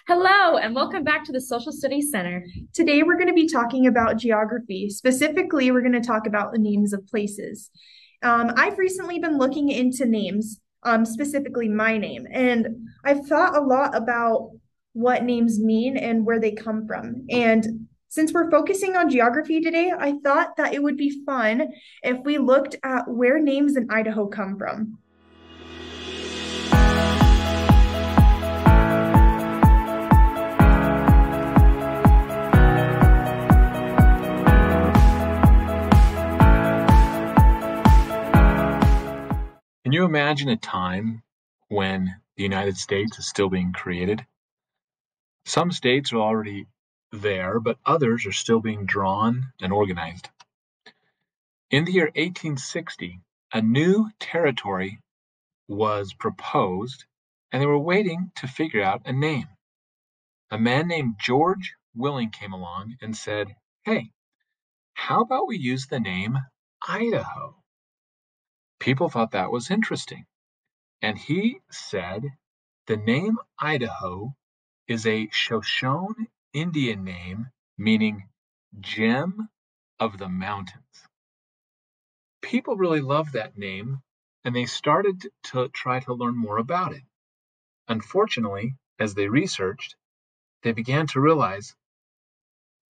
Hello, and welcome back to the Social Studies Center. Today we're going to be talking about Social Studies Center. Today, we're going to be talking Today about we're going to be talking geography. about geography. Specifically, we're going to talk about the names of places. I've recently been looking into names, specifically my name, and I've thought a lot about what names mean and where they come from. And since we're focusing on geography today, I thought that it would be fun if we looked at where names in Idaho come from. Can you imagine a time when the United States is still being created? Some states are already there, but others are still being drawn and organized. In the year 1860, a new territory was proposed, and they were waiting to figure out a name. A man named George Willing came along and said, "Hey, how about we use the name Idaho?" People thought that was interesting. And he said, "The name Idaho is a Shoshone Indian name meaning gem of the mountains." People really loved that name, and they started to try to learn more about it. Unfortunately, as they researched, they began to realize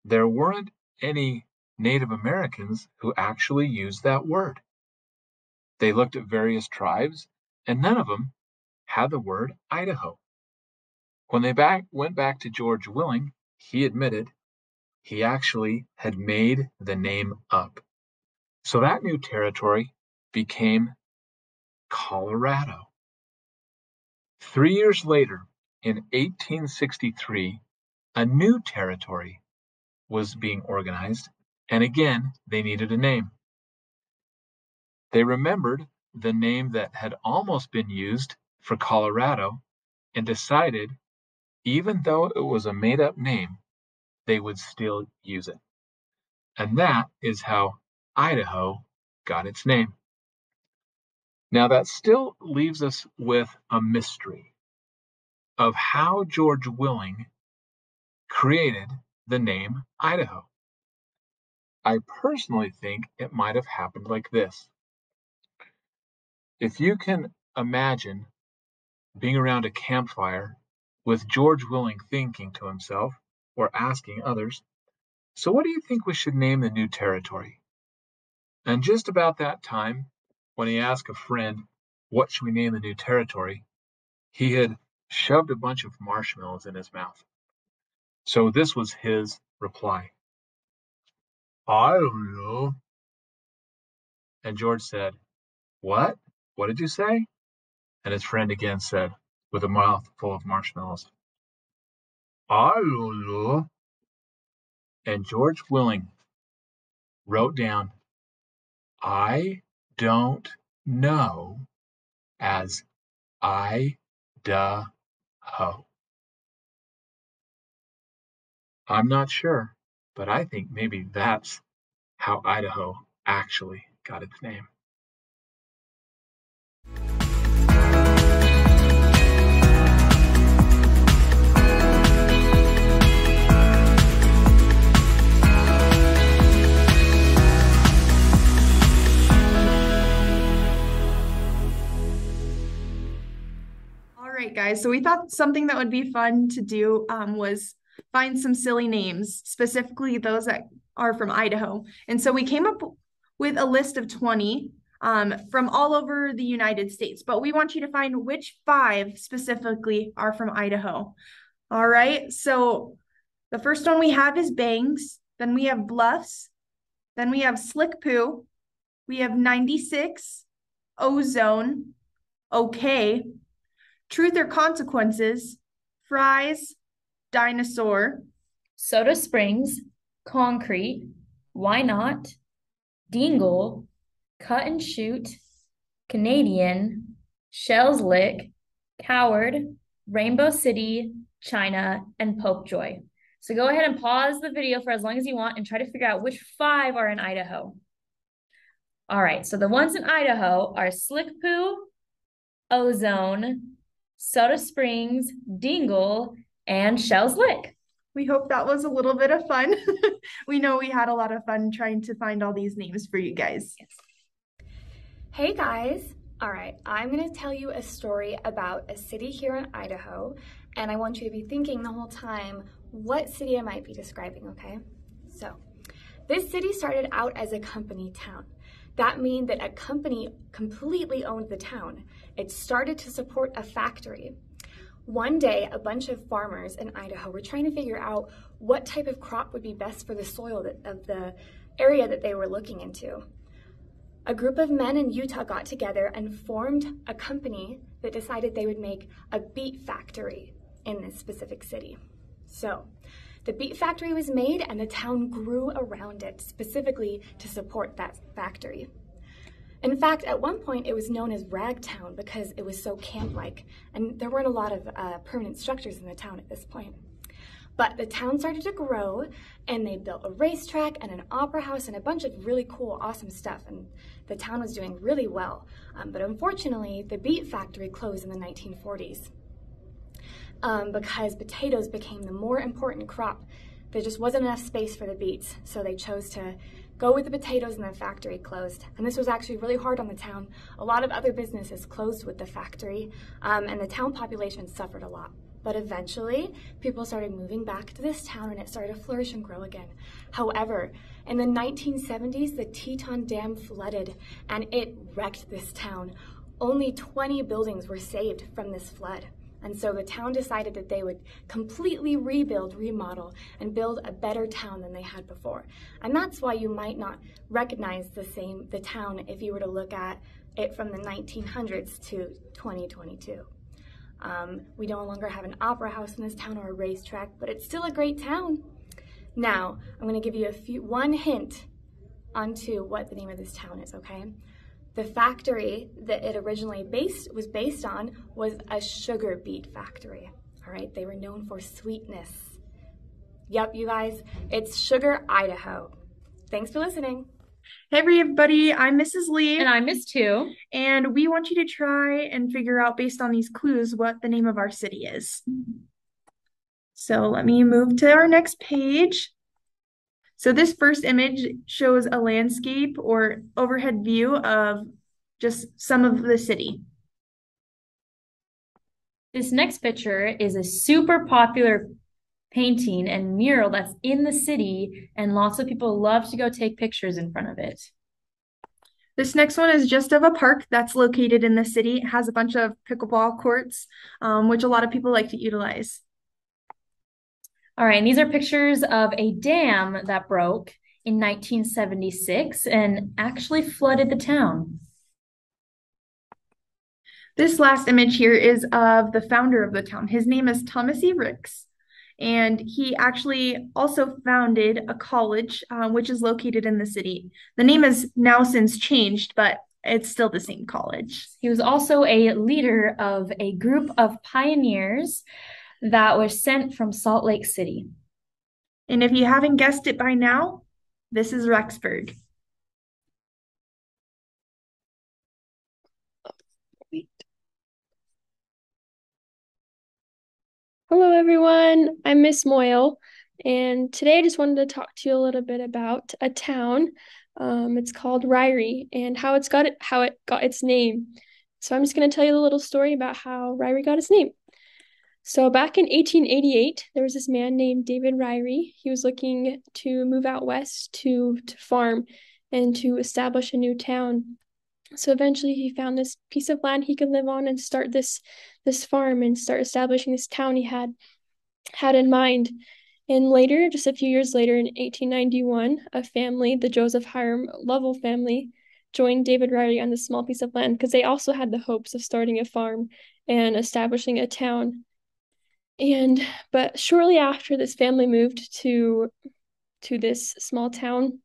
there weren't any Native Americans who actually used that word. They looked at various tribes, and none of them had the word Idaho. When they went back to George Willing, he admitted he actually had made the name up. So that new territory became Colorado. 3 years later, in 1863, a new territory was being organized, and again, they needed a name. They remembered the name that had almost been used for Colorado and decided, even though it was a made up name, they would still use it. And that is how Idaho got its name. Now, that still leaves us with a mystery of how George Willing created the name Idaho. I personally think it might have happened like this. If you can imagine being around a campfire with George Willing thinking to himself or asking others, "So, what do you think we should name the new territory?" And just about that time, when he asked a friend, "What should we name the new territory?" he had shoved a bunch of marshmallows in his mouth. So this was his reply: "I don't know." And George said, "What? What did you say?" And his friend again said, with a mouth full of marshmallows, "I don't know." And George Willing wrote down, "I don't know," as Idaho. I'm not sure, but I think maybe that's how Idaho actually got its name. All right, guys. So we thought something that would be fun to do was find some silly names, specifically those that are from Idaho. And so we came up with a list of 20 from all over the United States, but we want you to find which five specifically are from Idaho. All right. So the first one we have is Bangs. Then we have Bluffs. Then we have Slick Poo. We have 96, Ozone, Okay, Truth or Consequences, Fries, Dinosaur, Soda Springs, Concrete, Why Not, Dingle, Cut and Shoot, Canadian, Shells Lick, Coward, Rainbow City, China, and Pope Joy. So go ahead and pause the video for as long as you want and try to figure out which five are in Idaho. All right, so the ones in Idaho are Slick Poo, Ozone, Soda Springs, Dingle, and Shells Lick. We hope that was a little bit of fun. We know we had a lot of fun trying to find all these names for you guys. Hey guys! All right, I'm going to tell you a story about a city here in Idaho, and I want you to be thinking the whole time what city I might be describing, okay? So, this city started out as a company town. That means that a company completely owned the town. It started to support a factory. One day, a bunch of farmers in Idaho were trying to figure out what type of crop would be best for the soil of the area that they were looking into. A group of men in Utah got together and formed a company that decided they would make a beet factory in this specific city. So, the beet factory was made and the town grew around it specifically to support that factory. In fact, at one point it was known as Ragtown because it was so camp-like, and there weren't a lot of permanent structures in the town at this point. But the town started to grow, and they built a racetrack and an opera house and a bunch of really cool, awesome stuff, and the town was doing really well. But unfortunately, the beet factory closed in the 1940s because potatoes became the more important crop. There just wasn't enough space for the beets, so they chose to go with the potatoes and the factory closed. And this was actually really hard on the town. A lot of other businesses closed with the factory, and the town population suffered a lot. But eventually, people started moving back to this town and it started to flourish and grow again. However, in the 1970s, the Teton Dam flooded and it wrecked this town. Only 20 buildings were saved from this flood. And so the town decided that they would completely rebuild, remodel, and build a better town than they had before. And that's why you might not recognize the town if you were to look at it from the 1900s to 2022. We no longer have an opera house in this town or a racetrack, but it's still a great town. Now, I'm going to give you one hint onto what the name of this town is, okay? The factory that it originally was based on was a sugar beet factory. All right, they were known for sweetness. Yep, you guys, it's Sugar, Idaho. Thanks for listening. Hey everybody, I'm Mrs. Lee. And I'm Miss Two. And we want you to try and figure out, based on these clues, what the name of our city is. So let me move to our next page. So this first image shows a landscape or overhead view of just some of the city. This next picture is a super popular painting and mural that's in the city, and lots of people love to go take pictures in front of it. This next one is just of a park that's located in the city. It has a bunch of pickleball courts, which a lot of people like to utilize. All right, and these are pictures of a dam that broke in 1976 and actually flooded the town. This last image here is of the founder of the town. His name is Thomas E. Ricks, and he actually also founded a college, which is located in the city. The name has now since changed, but it's still the same college. He was also a leader of a group of pioneers that was sent from Salt Lake City. And if you haven't guessed it by now, this is Rexburg. Hello everyone, I'm Miss Moyle, and today I just wanted to talk to you a little bit about a town. It's called Ryrie and how it got its name. So I'm just going to tell you a little story about how Ryrie got its name. So back in 1888, there was this man named David Ryrie. He was looking to move out west to farm and to establish a new town. So eventually he found this piece of land he could live on and start this farm and start establishing this town he had in mind. And later, just a few years later, in 1891, a family, the Joseph Hiram Lovell family, joined David Ryrie on this small piece of land because they also had the hopes of starting a farm and establishing a town. But shortly after this family moved to this small town,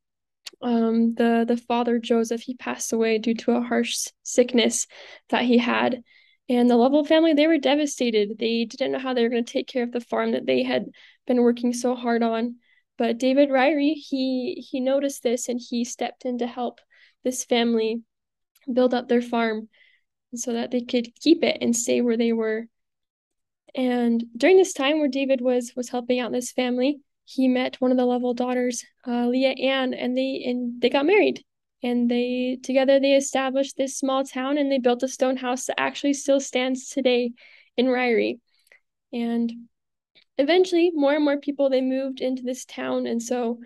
the father, Joseph, he passed away due to a harsh sickness that he had. And the Lovell family, they were devastated. They didn't know how they were going to take care of the farm that they had been working so hard on. But David Ryrie, he noticed this and he stepped in to help this family build up their farm so that they could keep it and stay where they were. And during this time where David was helping out this family, he met one of the Lovell daughters, Leah Ann, and they got married. And together they established this small town, and they built a stone house that actually still stands today in Ryrie. And eventually, more and more people, they moved into this town. And so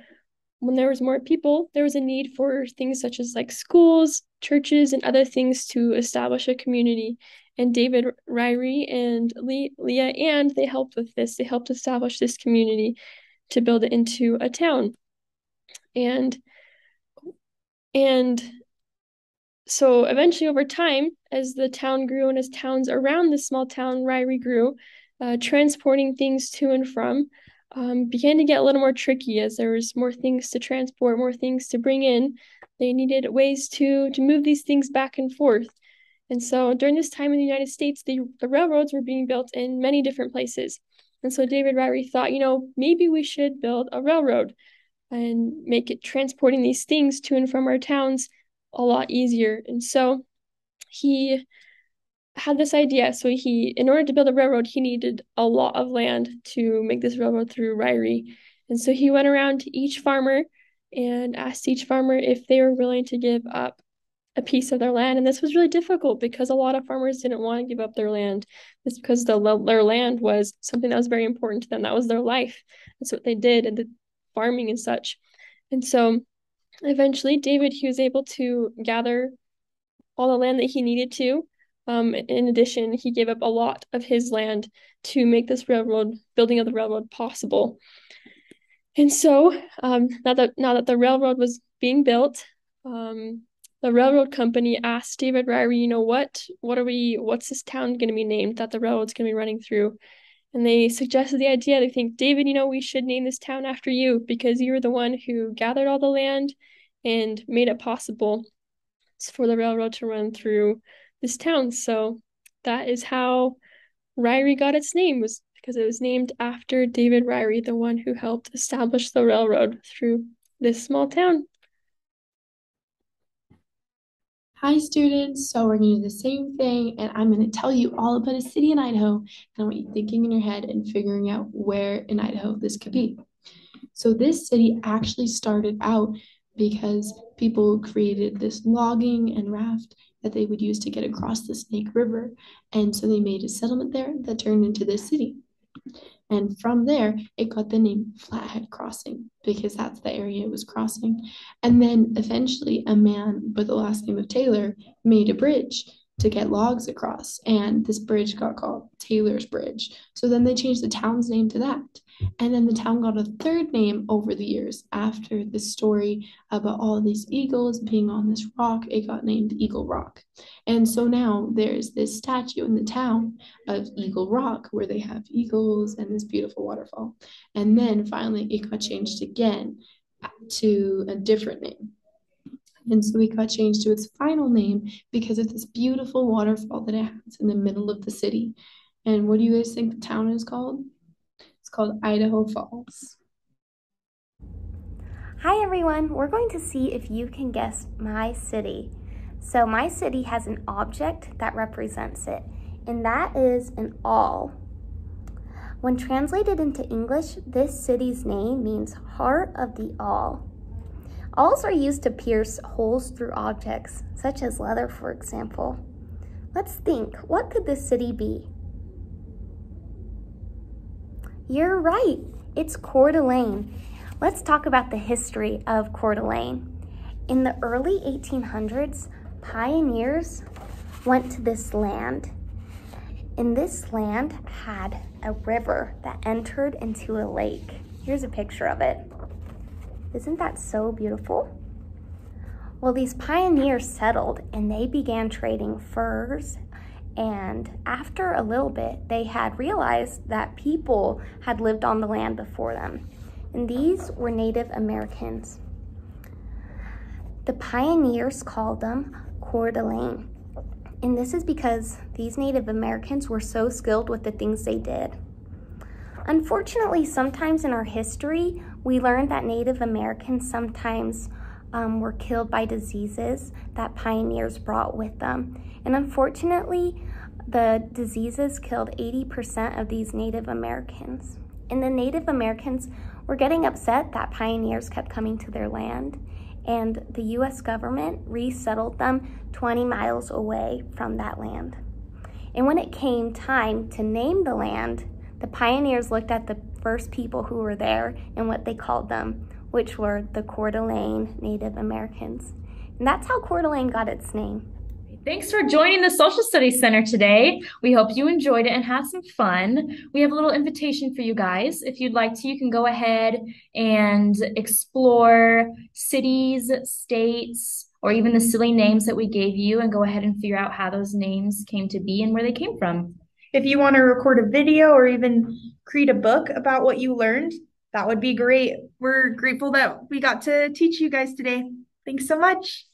when there was more people, there was a need for things such as like schools, churches, and other things to establish a community. And David Ryrie and Leah Ann, they helped with this. They helped establish this community to build it into a town. And so eventually over time, as the town grew and as towns around the small town Ryrie grew, transporting things to and from began to get a little more tricky as there was more things to transport, more things to bring in. They needed ways to move these things back and forth. And so during this time in the United States, the railroads were being built in many different places. And so David Ryrie thought, maybe we should build a railroad and make it transporting these things to and from our towns a lot easier. And so he had this idea. So in order to build a railroad, he needed a lot of land to make this railroad through Ryrie. And so he went around to each farmer and asked each farmer if they were willing to give up a piece of their land. And this was really difficult because a lot of farmers didn't want to give up their land. It's because their land was something that was very important to them. That was their life. That's what they did, and the farming and such. And so eventually he was able to gather all the land that he needed to. In addition, he gave up a lot of his land to make this building of the railroad possible. And so now that the railroad was being built, the railroad company asked David Ryrie, what's this town going to be named that the railroad's going to be running through? And they suggested the idea. They think, David, we should name this town after you because you were the one who gathered all the land and made it possible for the railroad to run through this town. So that is how Ryrie got its name, was because it was named after David Ryrie, the one who helped establish the railroad through this small town. Hi students, so we're going to do the same thing, and I'm going to tell you all about a city in Idaho, and I want you thinking in your head and figuring out where in Idaho this could be. So this city actually started out because people created this logging and raft that they would use to get across the Snake River, and so they made a settlement there that turned into this city. And from there, it got the name Flathead Crossing because that's the area it was crossing. And then eventually a man with the last name of Taylor made a bridge to get logs across. And this bridge got called Taylor's Bridge. So then they changed the town's name to that. And then the town got a third name over the years. After the story about all these eagles being on this rock, it got named Eagle Rock. And so now there's this statue in the town of Eagle Rock where they have eagles and this beautiful waterfall. And then finally it got changed again to a different name. And so it got changed to its final name because of this beautiful waterfall that it has in the middle of the city. And what do you guys think the town is called? It's called Idaho Falls. Hi everyone, we're going to see if you can guess my city. So my city has an object that represents it, and that is an awl. When translated into English, this city's name means Heart of the Awl. Awls are used to pierce holes through objects, such as leather, for example. Let's think, what could this city be? You're right, it's Coeur d'Alene. Let's talk about the history of Coeur d'Alene. In the early 1800s, pioneers went to this land. And this land had a river that entered into a lake. Here's a picture of it. Isn't that so beautiful? Well, these pioneers settled and they began trading furs, and after a little bit, they had realized that people had lived on the land before them, and these were Native Americans. The pioneers called them Coeur d'Alene, and this is because these Native Americans were so skilled with the things they did. Unfortunately, sometimes in our history, we learned that Native Americans sometimes were killed by diseases that pioneers brought with them. And unfortunately, the diseases killed 80% of these Native Americans. And the Native Americans were getting upset that pioneers kept coming to their land, and the US government resettled them 20 miles away from that land. And when it came time to name the land, the pioneers looked at the first people who were there and what they called them, which were the Coeur d'Alene Native Americans. And that's how Coeur d'Alene got its name. Thanks for joining the Social Studies Center today. We hope you enjoyed it and had some fun. We have a little invitation for you guys. If you'd like to, you can go ahead and explore cities, states, or even the silly names that we gave you, and go ahead and figure out how those names came to be and where they came from. If you want to record a video or even create a book about what you learned, that would be great. We're grateful that we got to teach you guys today. Thanks so much.